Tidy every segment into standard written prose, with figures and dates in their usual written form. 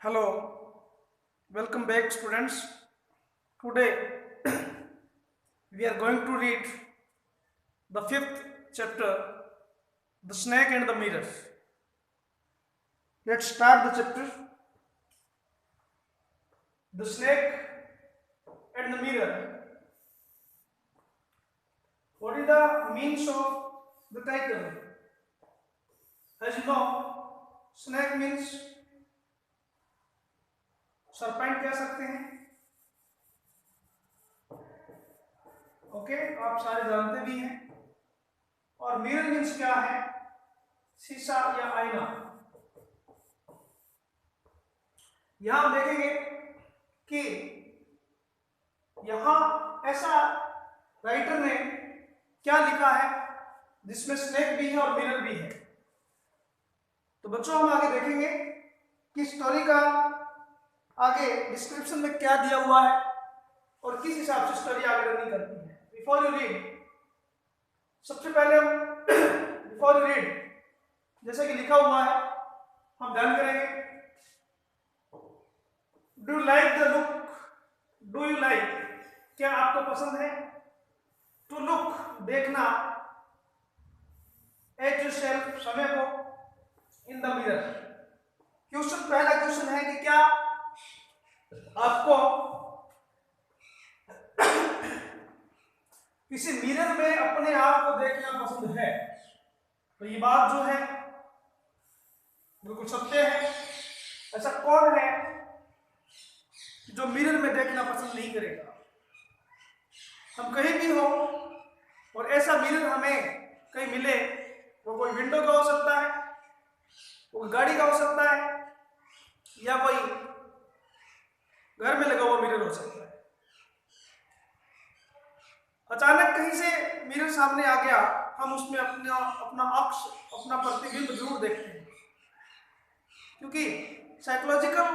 Hello, welcome back students. Today we are going to read the fifth chapter, The Snake and the Mirror. Let's start the chapter. The Snake and the Mirror. What is the meaning of the title? As you know, snake means serpent कह सकते हैं. Okay, आप सारे जानते भी हैं. और mirror means क्या है? शीशा या आईना. यहां हम देखेंगे कि यहां ऐसा राइटर ने क्या लिखा है जिसमें स्नेक भी है और मिरर भी है. तो बच्चों हम आगे देखेंगे कि स्टोरी का आगे डिस्क्रिप्शन में क्या दिया हुआ है और किस हिसाब से स्टोरी आगे रनिंग करती है. बिफोर यू रीड, सबसे पहले हम बिफोर यू रीड जैसे कि लिखा हुआ है हम ध्यान करेंगे. Do you like the look? Do you like, क्या आपको पसंद है? टू लुक, देखना. एट योरसेल्फ, समय को. इन द मिरर. क्वेश्चन, पहला क्वेश्चन है कि क्या आपको किसी मिरर में अपने आप को देखना पसंद है? तो ये बात जो है बिल्कुल सत्य है. ऐसा कौन है जो मिरर में देखना पसंद नहीं करेगा? हम कहीं भी हो और ऐसा मिरर हमें कहीं मिले, वो कोई विंडो का हो सकता है, वो गाड़ी का हो सकता है, या कोई घर में लगा हुआ मिरर हो सकता है. अचानक कहीं से मिरर सामने आ गया, हम उसमें अपना अपना अक्ष, अपना प्रतिबिंब जरूर देखते हैं. क्योंकि साइकोलॉजिकल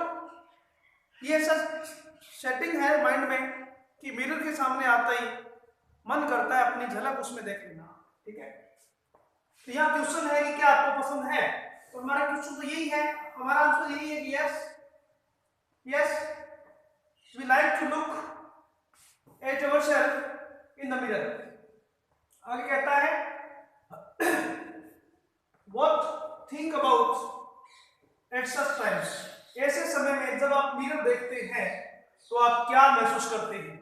ये ऐसा सेटिंग है माइंड में कि मिरर के सामने आता ही मन करता है अपनी झलक उसमें देख लेना. ठीक है. तो यहाँ क्वेश्चन है कि क्या आपको पसंद है? तो हमारा क्वेश्चन तो यही है, हमारा आंसर यही है कि yes we like to look at ourselves in the mirror. आगे कहता है what think about at such times. ऐसे समय में जब आप मिरर देखते हैं तो आप क्या महसूस करते हैं?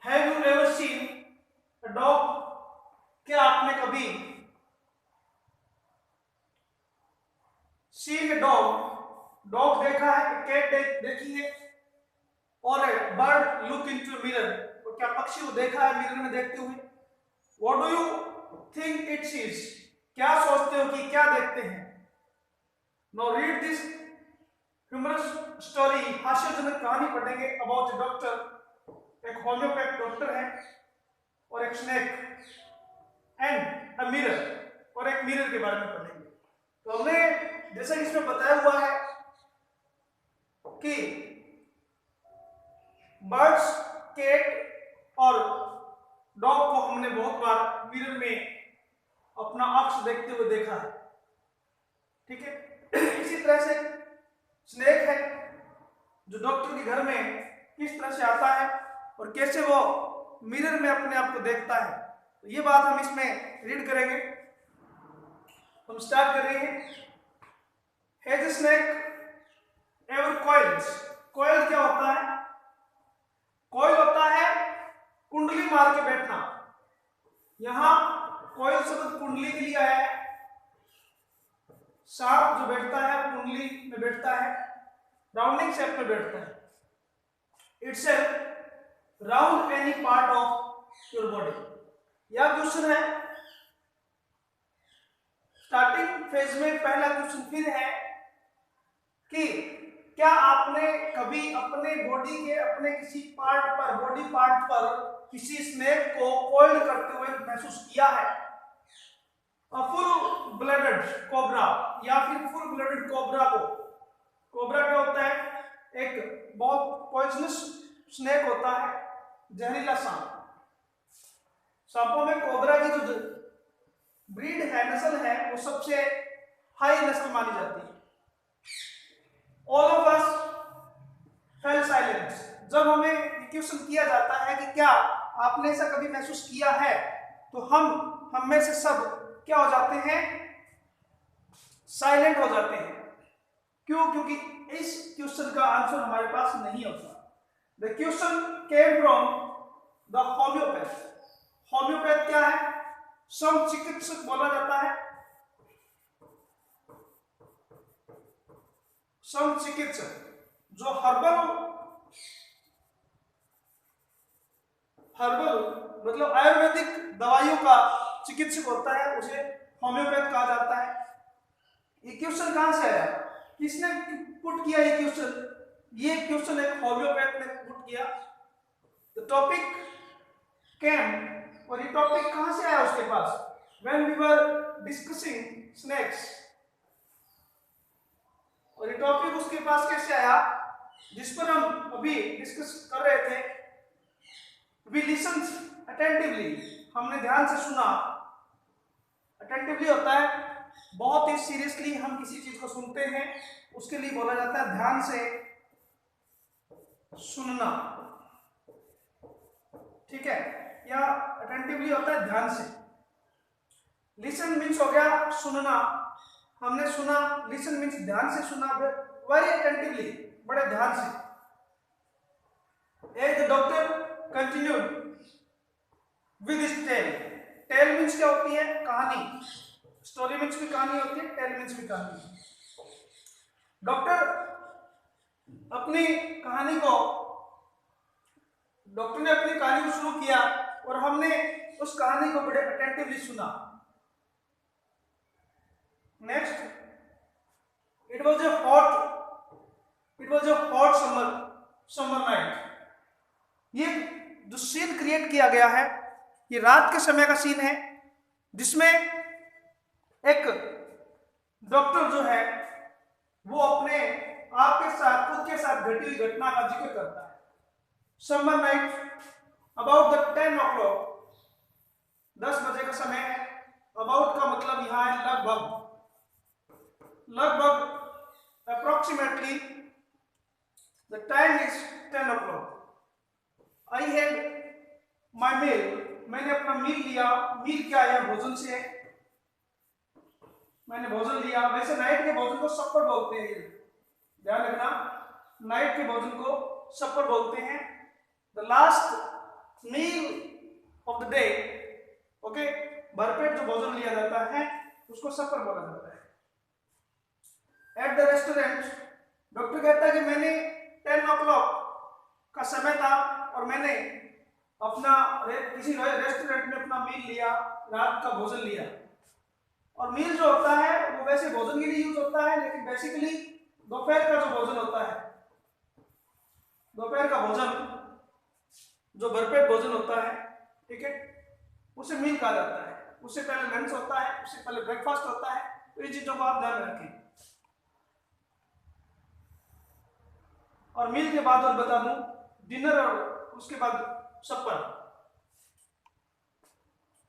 Have you ever seen a dog? क्या आपने कभी सीन अ डॉग देखा है? कैट देखी है? और बर्ड लुक इनटू मिरर, और क्या पक्षी को देखा है मिरर में देखते हुए? What do you think it is? क्या सोचते हो कि क्या देखते हैं? Now read this humorous story. हास्यजनक कहानी पढ़ेंगे अबाउट ए डॉक्टर. एक होम्योपैथ डॉक्टर है और एक स्नेक एंड अ मिरर, और एक मिरर के बारे में पढ़ेंगे. तो हमने जैसा कि इसमें बताया हुआ है कि बर्ड्स, कैट और डॉग को हमने बहुत बार मिरर में अपना अक्ष देखते हुए देखा है. ठीक है. इसी तरह से स्नेक है जो डॉक्टर के घर में किस तरह से आता है और कैसे वो मिरर में अपने आप को देखता है. तो ये बात हम इसमें रीड करेंगे. हम स्टार्ट कर रहे हैं. Has a snake ever coils? Coil क्या होता है? कॉइल होता है कुंडली मार के बैठना. यहां कॉइल शब्द कुंडली के लिए आया है. सांप जो बैठता है कुंडली में बैठता है, राउंडिंग शेप में बैठता है. It's round any part of your body. यह क्वेश्चन है. स्टार्टिंग फेज में पहला क्वेश्चन फिर है कि क्या आपने कभी अपने बॉडी के अपने किसी पार्ट पर, बॉडी पार्ट पर किसी स्नेक को कॉइल्ड करते हुए महसूस किया है? फुल ब्लडेड कोबरा या फिर फुल ब्लडेड कोबरा को. कोबरा क्या होता है? एक बहुत पॉइजनस स्नेक होता है, जहरीला सांप. सांपों में कोबरा की जो ब्रीड है, नस्ल है, वो सबसे हाई नस्ल मानी जाती है. All of us जब हमें क्वेश्चन किया जाता है कि क्या आपने ऐसा कभी महसूस किया है, तो हम में से सब क्या हो जाते हैं, साइलेंट हो जाते हैं। क्यों? क्योंकि इस क्वेश्चन का आंसर हमारे पास नहीं होता। The question came from the homeopath. Homeopath क्या है? सम चिकित्सक बोला जाता है। सम चिकित्सक जो हर्बल मतलब आयुर्वेदिक दवाइयों का चिकित्सक होता है, उसे होम्योपैथ कहा जाता है। ये क्वेश्चन कहां से आया? किसने पुट किया ये क्वेश्चन? ये क्वेश्चन एक होम्योपैथ ने पुट किया। द टॉपिक केम, और ये टॉपिक कहां से आया उसके पास? When we were discussing snacks. और ये टॉपिक उसके पास कैसे आया? जिस पर हम अभी डिस्कस कर रहे थे। We listened attentively, हमने ध्यान से सुना। attentively होता है बहुत ही सीरियसली हम किसी चीज को सुनते हैं, उसके लिए बोला जाता है ध्यान से सुनना। ठीक है, या attentively होता है ध्यान से। listen मीन्स हो गया सुनना, हमने सुना। listen मीन्स ध्यान से सुना, very attentively, बड़े ध्यान से। The doctor continued with his tale. Tale means क्या होती है? कहानी। स्टोरी मीन्स भी कहानी होती है, टेल मीन्स भी कहानी। डॉक्टर अपनी कहानी को शुरू किया और हमने उस कहानी को बड़े अटेंटिवली सुना। Next, it was a hot summer night. ये जो सीन क्रिएट किया गया है, ये रात के समय का सीन है, जिसमें एक डॉक्टर जो है वो अपने आप के साथ, खुद के साथ घटी हुई घटना का जिक्र करता है। Summer night, about the 10 o'clock, 10 बजे का समय है। अबाउट का मतलब यहाँ है लगभग approximately the time is 10 o'clock। I had my meal, मैंने अपना मील लिया। मील क्या है? भोजन से है, मैंने भोजन लिया। वैसे नाइट के भोजन को सप्पर बोलते हैं, ध्यान रखना, नाइट के भोजन को सप्पर बोलते हैं। The last meal of the day, okay, भरपेट जो भोजन लिया जाता है उसको सप्पर बोला जाता है। एट द रेस्टोरेंट, डॉक्टर कहता है कि मैंने 10 o'clock का समय था और मैंने अपना किसी रेस्टोरेंट में अपना मील लिया, रात का भोजन लिया। और मील जो होता है वो वैसे भोजन के लिए यूज होता है, लेकिन बेसिकली दोपहर का जो भोजन होता है, दोपहर का भोजन जो भरपेट भोजन होता है, ठीक है, उसे मील कहा जाता है। उससे पहले लंच होता है, उससे पहले ब्रेकफास्ट होता है। तो इन चीजों को आप ध्यान रखें। और मील के बाद और बता दूं, डिनर और उसके बाद supper.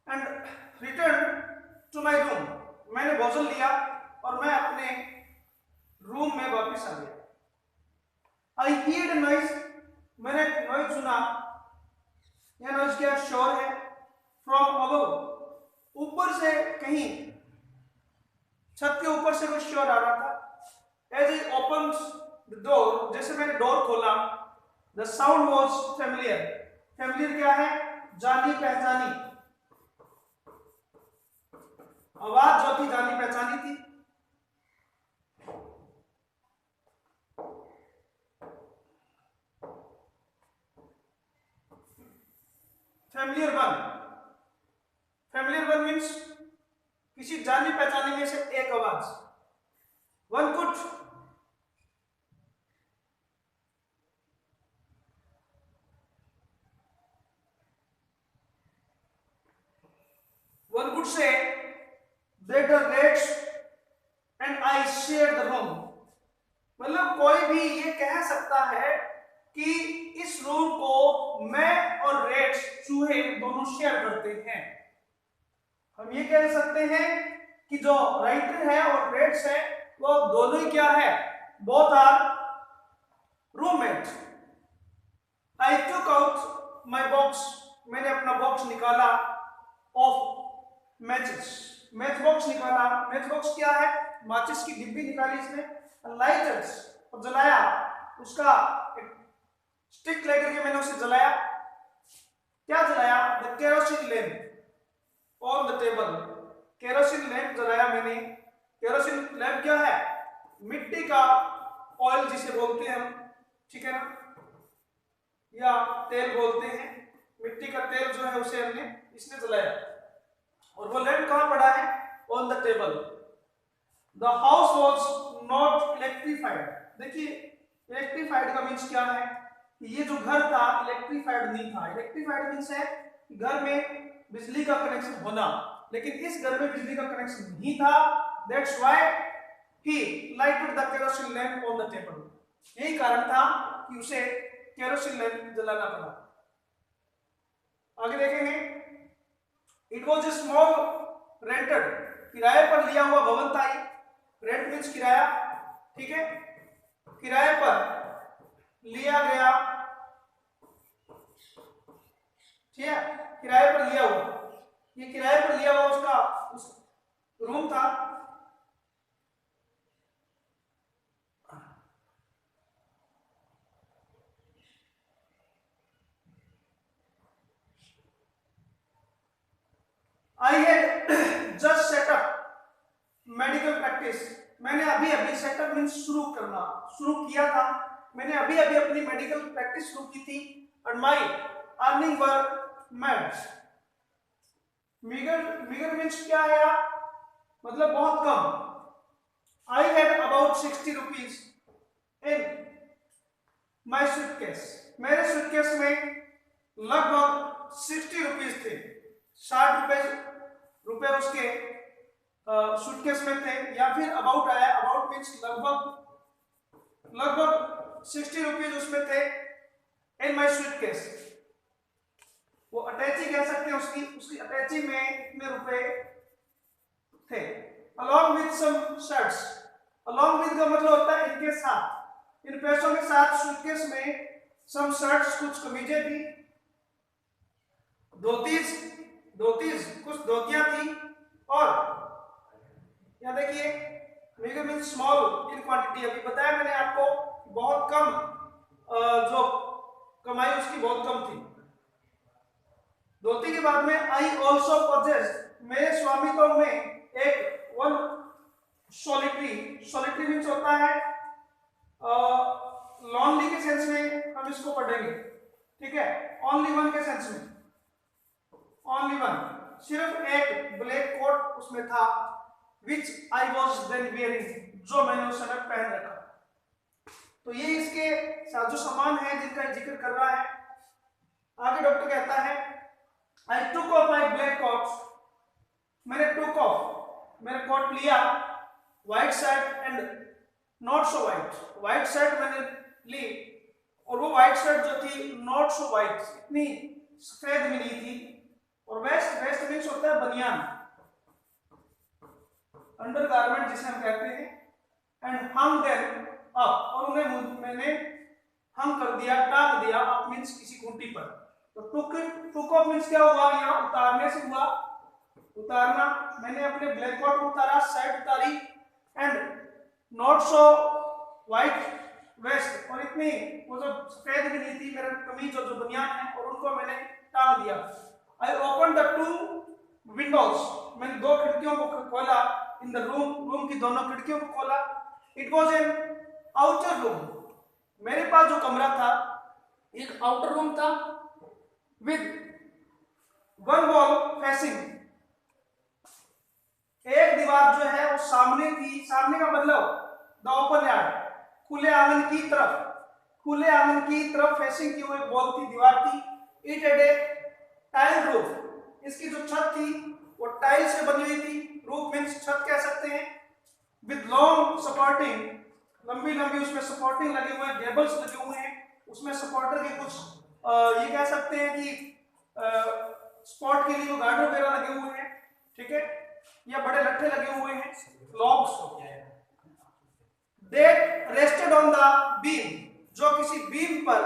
And return to my room, मैंने भोजन लिया और मैं अपने रूम में वापस आ गया। आई हियर्ड नॉइज, मैंने नॉइज सुना। यह नॉइज क्या? शोर है। फ्रॉम अबव, ऊपर से कहीं, छत के ऊपर से कोई शोर आ रहा था। As I open the door, जैसे मैंने डोर खोला, the sound was familiar. Familiar क्या है? जानी पहचानी। आवाज जो थी जानी पहचानी थी। फेमिलियर वन मीन्स किसी जानी पहचानी में से एक आवाज। One could say that the rats and I shared the room। मतलब कोई भी ये कह सकता है कि इस रूम को मैं और रेट्स, चूहे, दोनों शेयर करते हैं। हम ये कह सकते हैं कि जो राइटर है और रेट्स है वो दोनों ही क्या है? Both are roommate. I took out my box, मैंने अपना बॉक्स निकाला ऑफ मैचेस, मैच बॉक्स निकाला। मैच बॉक्स क्या है? माचिस की डिब्बी निकाली इसने, लाइटर्स और जलाया, उसका स्टिक लेकर के मैंने उसे जलाया। क्या जलाया? The kerosene lamp on the table, kerosene lamp जलाया मैंने। केरोसिन लैंप क्या है? मिट्टी का ऑयल जिसे बोलते हैं हम, ठीक है ना, या तेल बोलते हैं, मिट्टी का तेल जो है उसे हमने इसने जलाया। और वो लैंप कहां पड़ा है? On the table. The house was not electrified. देखिए इलेक्ट्रीफाइड का मीन्स क्या है? ये जो घर था इलेक्ट्रीफाइड नहीं था। इलेक्ट्रीफाइड मीन्स है घर में बिजली का कनेक्शन होना, लेकिन इस घर में बिजली का कनेक्शन नहीं था। That's why he lighted the kerosene lamp on the table. यही कारण था कि उसे केरोसिन लैंप जलाना पड़ा। आगे देखेंगे, it was a small rented, किराए पर लिया हुआ भवन था ये। रेंट मीन्स किराया, ठीक है, किराए पर लिया गया, ठीक है, किराए पर लिया हुआ, ये किराए पर लिया हुआ उसका उस रूम था। I had just set up medical practice, मैंने अभी अभी सेटअप मीन्स शुरू करना, शुरू किया था, मैंने अभी अभी अपनी मेडिकल प्रैक्टिस शुरू की थी। and my earning were met, meagre means क्या है यार? मतलब बहुत कम। I had about 60 rupees in my suitcase, मेरे सूटकेस में लगभग 60 रुपीज थे, 60 रुपए उसके सूटकेस में थे। या फिर अबाउट आया, अबाउट मीन्स लगभग 60 रुपीज उसमें थे। इन माई सूटकेस, वो अटैची कह सकते हैं उसकी अटैची में इतने रुपए थे। Along with some shirts, along with का मतलब होता है इनके साथ, इन पैसों के साथ सूटकेस में सम शर्ट्स, कुछ कमीजें थी, धोतीज कुछ धोतियां थी, और यहाँ देखिए meagre means small in quantity, अभी बताया मैंने आपको बहुत कम, जो कमाई उसकी बहुत कम थी। धोती के बाद में आई ऑल्सो परचेज, मेरे स्वामित्व में एक वन सॉलिटरी मीन्स होता है लॉनली के सेंस में हम इसको पढ़ेंगे, ठीक है, ओनली वन के सेंस में, ओनली वन, सिर्फ एक ब्लैक कोट उसमें था, which I was then wearing, जो मैंने उस समय पहन रखा। तो ये इसके साथ जो सामान है जिनका जिक्र कर रहा है। आगे डॉक्टर कहता है I took off my black coat, मैंने took off मेरा कोट लिया, white shirt and not so white, white shirt मैंने ली, और वो white shirt जो थी not so white, इतनी सफेद भी नहीं थी, और वेस्ट मीन्स होता है बनियान, अंडरगारमेंट जिसे हम कहते हैं, एंड हंग देम अप, और उन्हें मैंने हंग कर दिया, टांग दिया, अप मीन्स किसी खूंटी पर। तो टुक ऑफ मीन्स क्या हुआ? यहाँ उतारने से हुआ, उतारना, मैंने अपने ब्लैक कोट को उतारा, शर्ट उतारी, and not so white vest, और इतनी वो जो सफेद भी नहीं थी मेरा कमीज और जो बनियान है, और उनको मैंने टांग दिया। आई ओपन द 2 विंडोज, मैंने 2 खिड़कियों को खोला, इन द रूम की दोनों खिड़कियों को खोला। It was an outer room, मेरे पास जो कमरा था एक आउटर रूम था, विद 1 वॉल फेसिंग, एक दीवार जो है वो सामने थी, सामने का मतलब द ओपन यार्ड, खुले आंगन की तरफ, खुले आंगन की तरफ फेसिंग की हुई वॉल थी, दीवार थी। It had a tile roof, इसकी जो छत थी वो टाइल से बनी हुई थी, रूफ मीन्स छत कह सकते हैं, विद लॉन्ग सपोर्टिंग, लंबी लंबी उसमें सपोर्टिंग लगे हुए हैं, गेबल्स लगे हुए हैं, उसमें सपोर्टर के कुछ ये कह सकते हैं कि स्पॉट के लिए वो गार्ड वगैरह लगे हुए हैं, ठीक है, या बड़े लट्ठे लगे हुए हैं, logs that rested on the beam, जो किसी बीम पर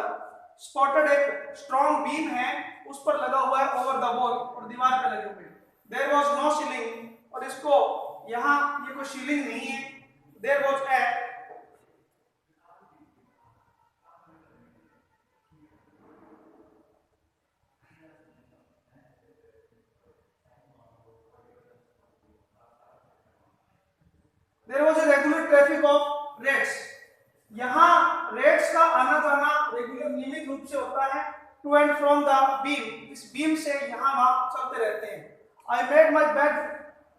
स्पॉटेड एक स्ट्रॉन्ग बीम है उस पर लगा हुआ है ओवर द वॉल और दीवार पे लगे हुए। देयर वाज नो सीलिंग और इसको यहाँ ये कोई सीलिंग नहीं है। There was a regular traffic of rats. यहाँ रेट्स का आना जाना रेगुलर नियमित रूप से होता है to and from the beam. इस बीम से यहाँ वहां चलते रहते हैं। I made my bed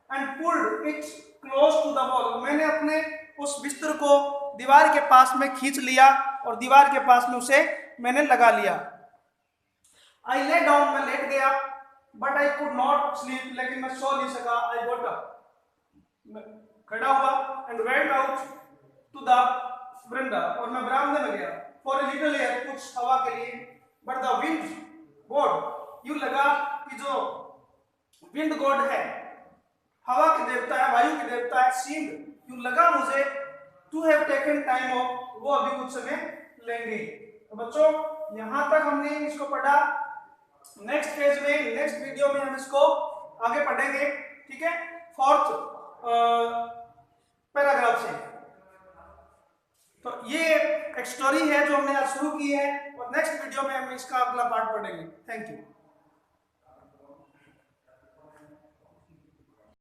and pulled it close to the wall. मैंने अपने उस बिस्तर को दीवार के पास में खींच लिया और दीवार के पास में उसे मैंने लगा लिया। आई ले डाउन, मैं लेट गया, but I could not sleep, लेकिन मैं सो नहीं सका। आई गॉट अप, खड़ा हुआ and went out to the veranda, और मैं बरामदे में गया फॉर ए लिटिल एयर, कुछ हवा के लिए। बट द विंड गॉड, यूं लगा कि जो विंड गॉड है, हवा के देवता है, वायु के देवता है, सीम्ड, यूं लगा मुझे to have taken time off, वो अभी कुछ समय लेंगे। तो बच्चों यहां तक हमने इसको पढ़ा। नेक्स्ट पेज में, नेक्स्ट वीडियो में हम इसको आगे पढ़ेंगे, ठीक है, 4th पैराग्राफ से। तो ये एक स्टोरी है जो हमने आज शुरू की है और नेक्स्ट वीडियो में हम इसका अगला पार्ट पढ़ेंगे। Thank you.